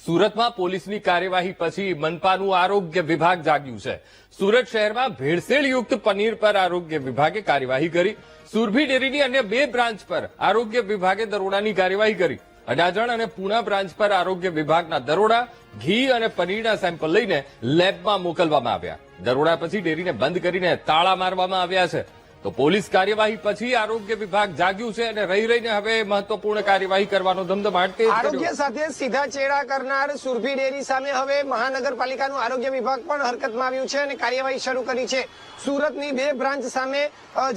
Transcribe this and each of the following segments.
સુરતમાં પોલીસની કાર્યવાહી પછી મનપાનું આરોગ્ય વિભાગ જાગ્યું છે। સુરત શહેરમાં ભેળસેળયુક્ત પનીર પર આરોગ્ય વિભાગે કાર્યવાહી કરી। સુરભી ડેરીની અન્ય 2 બ્રાન્ચ પર આરોગ્ય વિભાગે દરોડાની કાર્યવાહી કરી। અડાજણ અને પૂણા બ્રાન્ચ પર આરોગ્ય વિભાગના દરોડા ઘી અને પનીરના સેમ્પલ લઈને લેબમાં મોકલવામાં આવ્યા। દરોડા પછી ડેરીને બંધ કરીને તાળા મારવામાં આવ્યા છે। તો પોલીસ કાર્યવાહી પછી આરોગ્ય વિભાગ જાગ્યું છે અને રહી રહીને હવે મહત્વપૂર્ણ કાર્યવાહી કરવાનો ધમધમાટ તેજ કર્યો। આરોગ્ય સાથે સીધા ચેડા કરનાર સુરભી ડેરી સામે હવે મહાનગરપાલિકાનું આરોગ્ય વિભાગ પણ હરકતમાં આવ્યું છે અને કાર્યવાહી શરૂ કરી છે। સુરતની 2 બ્રાન્ચ સામે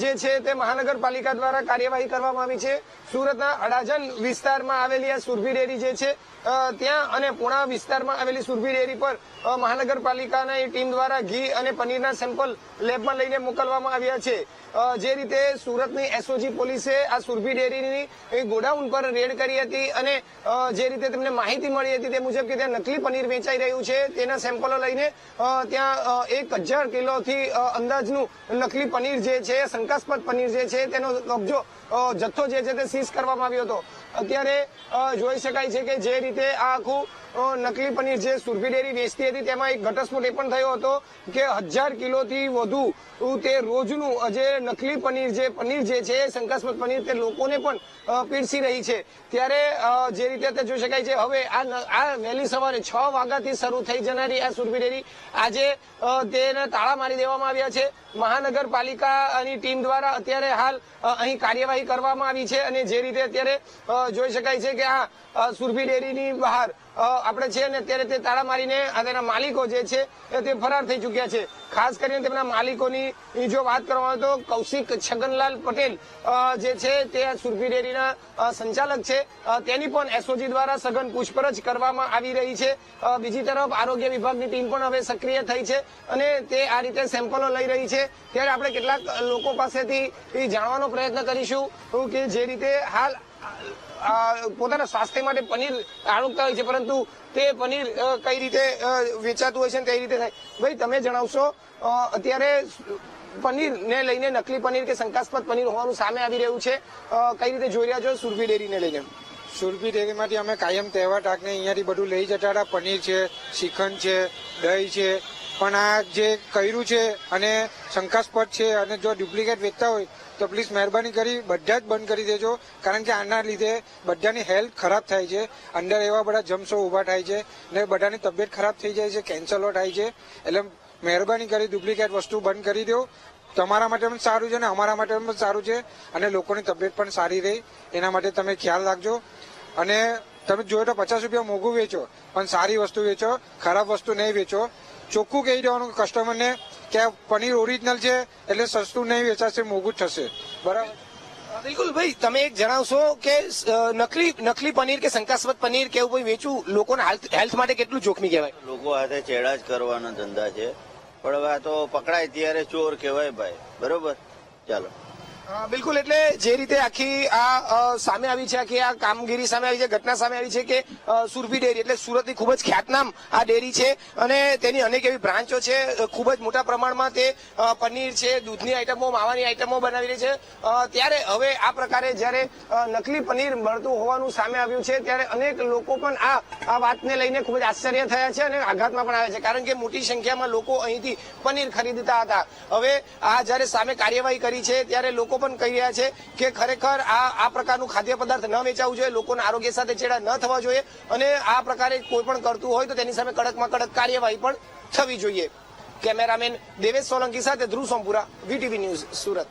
જે છે તે મહાનગરપાલિકા દ્વારા કાર્યવાહી કરવામાં આવી છે। સુરતના અડાજણ વિસ્તારમાં આવેલી આ સુરભી ડેરી જે છે ત્યાં અને પૂણા વિસ્તારમાં આવેલી સુરભી ડેરી પર મહાનગરપાલિકાની ટીમ દ્વારા ઘી અને પનીરના સેમ્પલ લેબમાં લઈને મોકલવામાં આવ્યા છે। જે રીતે સુરતની એસઓજી પોલીસે આ સુરભી ડેરીની ગોડાઉન પર રેડ કરી હતી અને જે રીતે તેમને માહિતી મળી હતી તે મુજબ કે ત્યાં નકલી પનીર વેચાઈ રહ્યું છે તેના સેમ્પલો લઈને ત્યાં 1000 કિલોથી અંદાજનું નકલી પનીર જે છે શંકાસ્પદ પનીર જે છે તેનો કબજો જથ્થો જે છે તે સીઝ કરવામાં આવ્યો હતો। અત્યારે જોઈ શકાય છે કે જે રીતે આ આખું નકલી પનીર જે સુરભી ડેરી વેચતી હતી તેમાં એક ઘટસ્ફોટ એ પણ થયો હતો કે 1000 કિલોથી વધુ તે રોજનું જે નકલી પનીર જે છે શંકાસ્પદ પનીર તે લોકોને પણ પીરસી રહી છે। ત્યારે જે રીતે તે જોઈ શકાય છે હવે આ વહેલી સવારે 6 વાગ્યાથી શરૂ થઈ જનારી આ સુરભી ડેરી આજે તેને તાળા મારી દેવામાં આવ્યા છે। મહાનગરપાલિકાની ટીમ દ્વારા અત્યારે હાલ અહીં કાર્યવાહી કરવામાં આવી છે અને જે રીતે અત્યારે જોઈ શકાય છે કે આ સુરભી ડેરીની બહાર આપણે છે ને અત્યારે તે તાળા મારીને તેના માલિકો જે છે તે ફરાર થઈ ચુક્યા છે। ખાસ કરીને તેમના માલિકોની જો વાત કરવામાં આવે તો કૌશિક છગનલાલ પટેલ જે છે તે સુરભી ડેરીના સંચાલક છે તેની પણ એસઓજી દ્વારા સઘન પૂછપરછ કરવામાં આવી રહી છે। બીજી તરફ આરોગ્ય વિભાગની ટીમ પણ હવે સક્રિય થઈ છે અને તે આ રીતે સેમ્પલો લઈ રહી છે। ત્યારે આપણે કેટલાક લોકો પાસેથી જાણવાનો પ્રયત્ન કરીશું કે જે રીતે હાલ પોતાના સ્વાસ્થ્ય માટે પનીર આળોગતા હોય છે પરંતુ તે પનીર કઈ રીતે વેચાતું હોય છે કઈ રીતે થાય। ભાઈ તમે જણાવશો અત્યારે પનીર ને લઈને નકલી પનીર કે શંકાસ્પદ પનીર હોવાનું સામે આવી રહ્યું છે કઈ રીતે જોઈ રહ્યા છો સુરભી ડેરીને લઈને? સુરભી ડેરીમાંથી અમે કાયમ તહેવાર ટાકને અહીંયાથી બધું લઈ જતા હતા। પનીર છે, શ્રીખંડ છે, દહીં છે, પણ આ જે કર્યું છે અને શંકાસ્પદ છે અને જો ડુપ્લિકેટ વેચતા હોય તો પ્લીઝ મહેરબાની કરી બધા જ બંધ કરી દેજો, કારણ કે આના લીધે બધાની હેલ્થ ખરાબ થાય છે, અંદર એવા બધા જમ્સો ઊભા થાય છે ને બધાની તબિયત ખરાબ થઈ જાય છે, કેન્સરો થાય છે। એટલે મહેરબાની કરી ડુપ્લિકેટ વસ્તુ બંધ કરી દો। તમારા માટે પણ સારું છે ને અમારા માટે પણ સારું છે અને લોકોની તબિયત પણ સારી રહે એના માટે તમે ખ્યાલ રાખજો। અને તમે જોયો તો 50 રૂપિયા મોંઘું વેચો પણ સારી વસ્તુ વેચો, ખરાબ વસ્તુ નહીં વેચો। ચોખ્ખું કહી દેવાનું કસ્ટમરને કે આ પનીર ઓરિજિનલ છે એટલે સસ્તું નહીં વેચાશે, મોંઘું જ થશે, બરાબર? બિલકુલ ભાઈ, તમે એક જણાવશો કે નકલી પનીર કે શંકાસ્પદ પનીર કે એવું વેચવું લોકોના હેલ્થ માટે કેટલું જોખમી કહેવાય? લોકો હાથે ચેડા જ કરવાના ધંધા છે, પણ હવે આ તો પકડાય ત્યારે ચોર કહેવાય ભાઈ, બરોબર? ચાલો બિલકુલ, એટલે જે રીતે આખી આ સામે આવી છે, આખી આ કામગીરી સામે આવી છે, ઘટના સામે આવી છે કે સુરભી ડેરી એટલે સુરતની ખૂબ જ ખ્યાતનામ આ ડેરી છે અને તેની અનેક એવી બ્રાન્ચો છે। ખૂબ જ મોટા પ્રમાણમાં તે પનીર છે, દૂધની આઈટમો, માવાની આઈટમો બનાવી રહી છે। ત્યારે હવે આ પ્રકારે જયારે નકલી પનીર મળતું હોવાનું સામે આવ્યું છે ત્યારે અનેક લોકો પણ આ વાતને લઈને ખૂબ જ આશ્ચર્ય થયા છે અને આઘાતમાં પણ આવે છે, કારણ કે મોટી સંખ્યામાં લોકો અહીંથી પનીર ખરીદતા હતા। હવે આ જયારે સામે કાર્યવાહી કરી છે ત્યારે લોકો પણ કહી રહ્યા છે કે ખરેખર આ પ્રકારનું ખાદ્ય પદાર્થ ન વેચાવું જોઈએ, લોકોના આરોગ્ય સાથે છેડા ન થવા જોઈએ અને આ પ્રકારે કોઈ પણ કરતું હોય તો તેની સામે કડકમાં કડક કાર્યવાહી પણ થવી જોઈએ। કેમેરામેન દેવેશ સોલંકી સાથે ધ્રુવ સોમપુરા, વીટીવી ન્યૂઝ, સુરત।